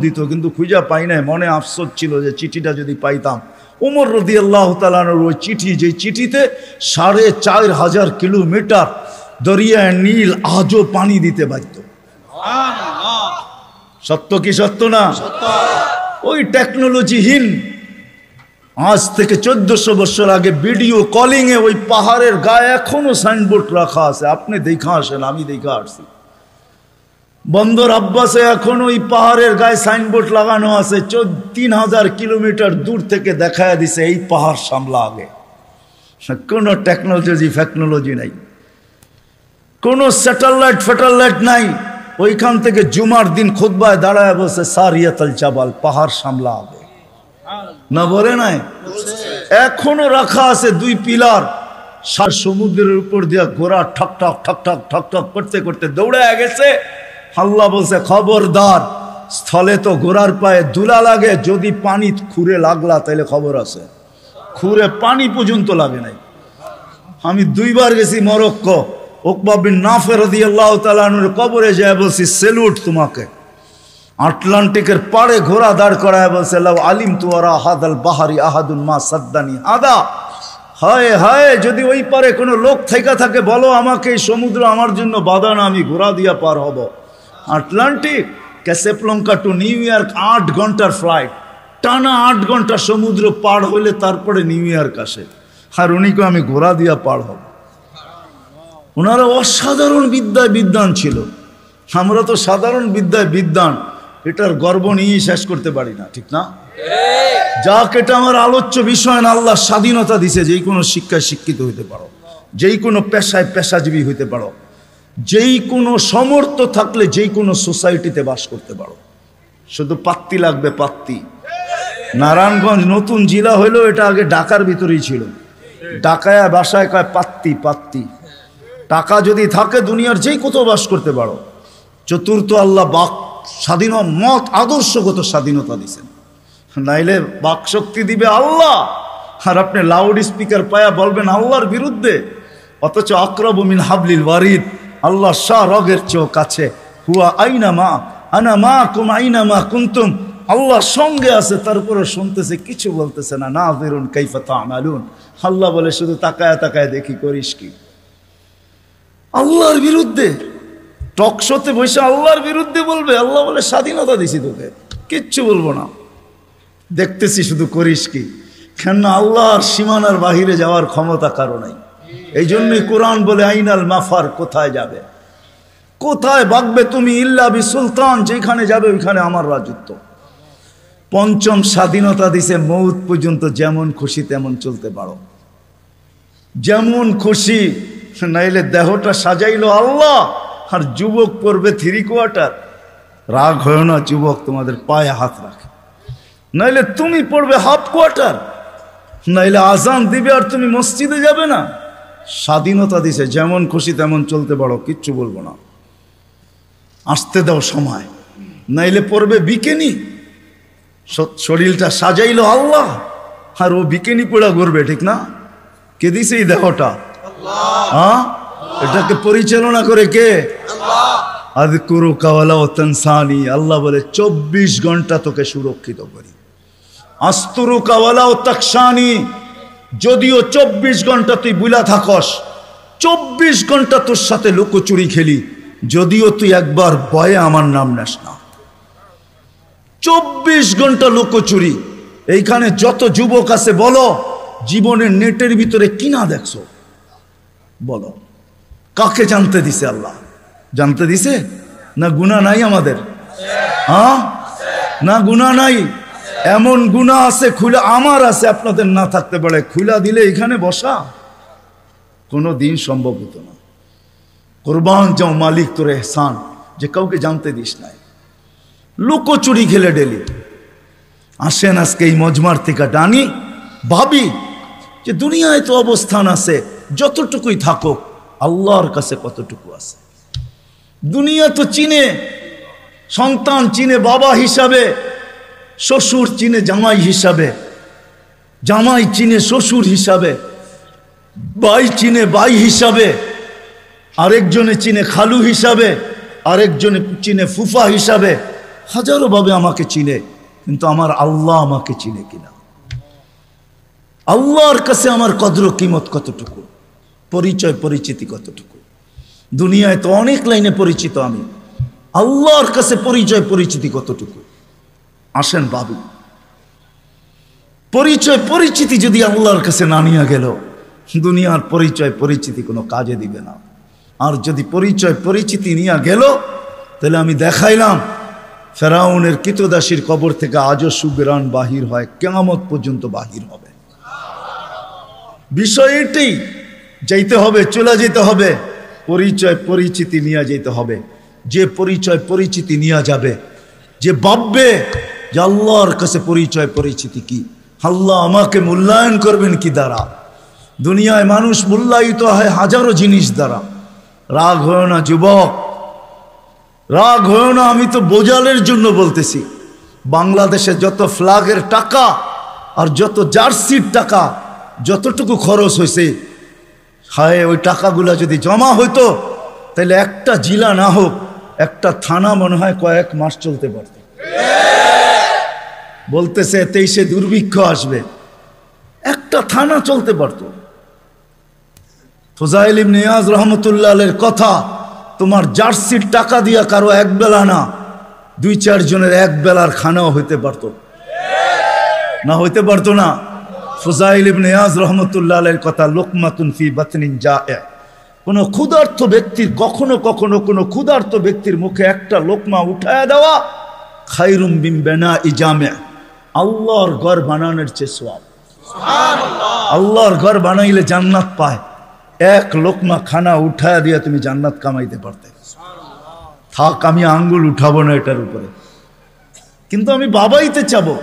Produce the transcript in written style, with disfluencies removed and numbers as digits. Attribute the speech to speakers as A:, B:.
A: দিত, কিন্তু খুঁজা পাই নাই। মনে আফসোস ছিল যে চিঠিটা যদি পাইতাম। ওমর রাদিয়াল্লাহু তাআলা আনহুর ওই চিঠি, যে চিঠিতে ৪,৫০০ কিলোমিটার দরিয়ায় নীল আজও পানি দিতে বাধ্য। সত্য কি সত্য না? ওই টেকনোলজিহীন আজ থেকে ১৪০০ বছর আগে ভিডিও কলিং এ ওই পাহাড়ের গায়ে এখনো সাইনবোর্ড রাখা আছে। আপনি দেখা আসেন, আমি দেখা আসছি। বন্দর আব্বাসে এখন ওই পাহাড়ের গায়ে সাইনবোর্ড লাগানো আছে। ৩,০০০ কিলোমিটার দূর থেকে দেখায় দিছে এই পাহাড় সামলা আগে। কোনো টেকনোলজি নাই, কোনো স্যাটেলাইট নাই। ওইখান থেকে জুমার দিন খুতবায় দাঁড়ায় বসে সারিয়াতুল জাবাল, পাহাড় সামলা আগে না বলে নাই? এখনো রাখা আছে ২ পিলার। সমুদ্রের উপর দিয়া ঘোড়া ঠক ঠক ঠক ঠক ঠক ঠক করতে করতে দৌড়ে গেছে। আল্লাহ বলছে, খবরদার, স্থলে তো ঘোড়ার পায়ে দুলা লাগে, যদি পানি খুঁড়ে লাগলা তাহলে খবর আছে। খুঁড়ে পানি পর্যন্ত লাগে নাই। আমি ২ বার গেছি মরক্কো। উকবা বিন নাফে রাদিয়াল্লাহু তাআলা আনহুর কবরে যায় বলছি, সেলুট তোমাকে। আটলান্টিকের পাড়ে ঘোড়া দাঁড় করায় বলছে, লাউ আলিমতু ওয়ারা হাদাল বাহারি আহাদুন মা সাদ্দানি হাদা। হায় হায়, যদি ওই পারে কোনো লোক থেকে থাকে বলো আমাকে, এই সমুদ্র আমার জন্য বাধা না, আমি ঘোড়া দিয়া পার হব। Atlantic, Casablanca two new York ৮ ঘন্টার ফ্লাইট, টানা ৮ ঘন্টা সমুদ্র পার হইলে তারপরে নিউ ইয়র্ক আসে। আর উনিকে আমি ঘোড়া দিয়া পার হব। ওনারা অসাধারণ বিদ্যায় বিদ্বান ছিল। আমরা তো সাধারণ বিদ্যায় বিদ্বান, এটার গর্ব নিয়ে শেষ করতে পারি না, ঠিক না? যাক, এটা আমার আলোচ্য বিষয় না। আল্লাহ স্বাধীনতা দিছে, যেই কোনো শিক্ষায় শিক্ষিত হইতে পারো, যেই কোনো পেশায় পেশাজীবী হইতে পারো, যেই কোনো সমর্থ থাকলে যেই কোনো সোসাইটিতে বাস করতে পারো। শুধু পাত্তি লাগবে, পাত্তি। নারায়ণগঞ্জ নতুন জেলা হইলেও এটা আগে ঢাকার ভিতরেই ছিল। ঢাকায় বাসায় কয় পাত্তি পাত্তি। টাকা যদি থাকে দুনিয়ার যেই কোথাও বাস করতে পারো। চতুর্থ, আল্লাহ বাক স্বাধীন মত আদর্শগত স্বাধীনতা দিছেন, নাইলে বাক শক্তি দিবে আল্লাহ। আর আপনি লাউড স্পিকার পায়া বলবেন আল্লাহর বিরুদ্ধে, অথচ আকরাবু মিন হাবলিল ওয়ারিদ, আল্লাহ শাহ রগের চেয়েও কাছে। হুয়া আইনা মা আনা মা কুম আইনা মা কুনতুম, আল্লাহ সঙ্গে আছে, তারপরে শুনতেছে, কিছু বলতেছে না। নাযিরুন কাইফা তা'মালুন, আল্লাহ বলে শুধু তাকায় তাকায় দেখি করিস কি। আল্লাহর বিরুদ্ধে টকশোতে বসে আল্লাহর বিরুদ্ধে বলবে। আল্লাহ বলে স্বাধীনতা দিছি তোকে, কিচ্ছু বলবো না, দেখতেছি শুধু করিস কি। কেন আল্লাহর সীমানার বাহিরে যাওয়ার ক্ষমতা কারো নাই। এই জন্যই কোরআন বলে আইনাল মাফার, কোথায় যাবে, কোথায় ভাগবে তুমি, ইল্লা বি সুলতান, যেখানে যাবে ওইখানে আমার রাজত্ব। পঞ্চম, স্বাধীনতা দিছে মৌত পর্যন্ত যেমন খুশি তেমন চলতে পারো, যেমন খুশি। নাইলে দেহটা সাজাইলো আল্লাহ, আর যুবক পড়বে 3 কোয়ার্টার। রাগ হয় না যুবক, তোমাদের পায়ে হাত রাখে। নাইলে তুমি পড়বে হাফ কোয়ার্টার, নাইলে আজান দিবে আর তুমি মসজিদে যাবে না। স্বাধীনতা দিছে, যেমন খুশি তেমন চলতে পারো, কিচ্ছু বলবো না, আসতে দাও সময়। নাইলে পড়বে বিকেনি। শরীরটা সাজাইলো আল্লাহ, আর ও বিকেনি পড়া করবে, ঠিক না? কে দিছে এই দেহটা? হ্যাঁ, এটাকে পরিচালনা করে কে? আযকুরুকা ওয়ালা তানসানি, আল্লাহ বলে 24 ঘন্টা তোকে সুরক্ষিত করি। আস্তুরুকা ওয়ালা তাকশানি, যদিও 24 ঘন্টা তুই বুলা থাকস, 24 ঘন্টা তোর সাথে লুকোচুরি খেলি, যদিও তুই একবার ভয়ে আমার নাম নেস না। 24 ঘন্টা লুকোচুরি। এইখানে যত যুবক আছে বলো, জীবনের নেটের ভিতরে কিনা দেখছো? বলো, কাকে জানতে দিছে আল্লাহ? জানতে দিছে না? গুনাহ নাই আমাদের? হ্যাঁ, না গুনাহ নাই? এমন গুনাহ আছে খুলে, আমার আছে, আপনাদের না থাকতে পারে। খুলা দিলে এখানে বসা কোনো দিন সম্ভব হতো না। কোরবান যাও মালিক তোর এহসান, যে কাউকে জানতে দিস নাই। লুকোচুরি খেলে ডেলি আসেন আজকে এই মজমার থেকে ডানি, ভাবি যে দুনিয়ায় তো অবস্থান আছে, যতটুকুই থাকুক আল্লাহর কাছে কতটুকু আছে। দুনিয়া তো চিনে, সন্তান চিনে বাবা হিসাবে, শ্বশুর চিনে জামাই হিসাবে, জামাই চিনে শ্বশুর হিসাবে, ভাই চিনে ভাই হিসাবে, আরেকজনে চিনে খালু হিসাবে, আরেকজনে চিনে ফুফা হিসাবে। হাজারো ভাবে আমাকে চিনে, কিন্তু আমার আল্লাহ আমাকে চিনে কিনা, আল্লাহর কাছে আমার কদর কিমত কতটুকু, পরিচয় পরিচিতি কতটুকু। দুনিয়ায় তো অনেক লাইনে পরিচিত আমি, আল্লাহর কাছে পরিচয় পরিচিতি কতটুকু। আসেন ভাবি, পরিচয় পরিচিতি যদি আল্লাহর কাছে না নিয়ে গেল, দুনিয়ার পরিচয় পরিচিতি কোনো কাজে দিবে না। আর যদি পরিচয় পরিচিতি নিয়ে গেল, তাহলে আমি দেখাইলাম ফেরাউনের কৃতদাসীর কবর থেকে আজও সুগ্রাণ বাহির হয়, কিয়ামত পর্যন্ত বাহির হবে। বিষয় এটাই, যাইতে হবে, চলে যেতে হবে, পরিচয় পরিচিতি নিয়ে যেতে হবে। যে পরিচয় পরিচিতি নিয়ে যাবে, যে ভাববে যে আল্লাহর কাছে পরিচয় পরিচিতি কি, আল্লাহ আমাকে মূল্যায়ন করবেন কি দ্বারা। দুনিয়ায় মানুষ মূল্যায়িত হয় হাজারো জিনিস দ্বারা। রাগ হয় না যুবক, রাগ হয় না, আমি তো বোঝালের জন্য বলতেছি। বাংলাদেশে যত ফ্ল্যাগের টাকা আর যত জার্সির টাকা যতটুকু খরচ হয়েছে, হায় ওই টাকাগুলা যদি জমা হইতো, তাহলে একটা জেলা না হোক, একটা থানা মনে হয় কয়েক মাস চলতে পারত। বলতেছে 23-এ দুর্ভিক্ষ আসবে, একটা থানা চলতে পারত। ফুজাইল ইবনে ইয়াজ রহমতুল্লাহ আলাইহির কথা, তোমার জার্সির টাকা দিয়া কারো এক বেলা না, 2-4 জনের এক বেলার খানাও হইতে পারত না, হইতে পারতো না। ফুজাইল ইবনে ইয়াজ রহমতুল্লাহ আলাইহির কথা, লোকমাতুন ফি বাতনিন জায়ে, কোন ক্ষুধার্ত ব্যক্তির কখনো কখনো কোনো ক্ষুধার্ত ব্যক্তির মুখে একটা লোকমা উঠায়া দেওয়া, খায়রুম মিন বিনাই জামি', আল্লাহর ঘর বানানোর চেয়ে সওয়াব। আল্লাহর ঘর বানাইলে জান্নাত পায়, এক লোকমা খানা উঠায়া দিয়া তুমি জান্নাত কামাইতে পারতে। থাক, আমি আঙ্গুল উঠাবো না এটার উপরে, কিন্তু আমি বাবাইতে চাবো।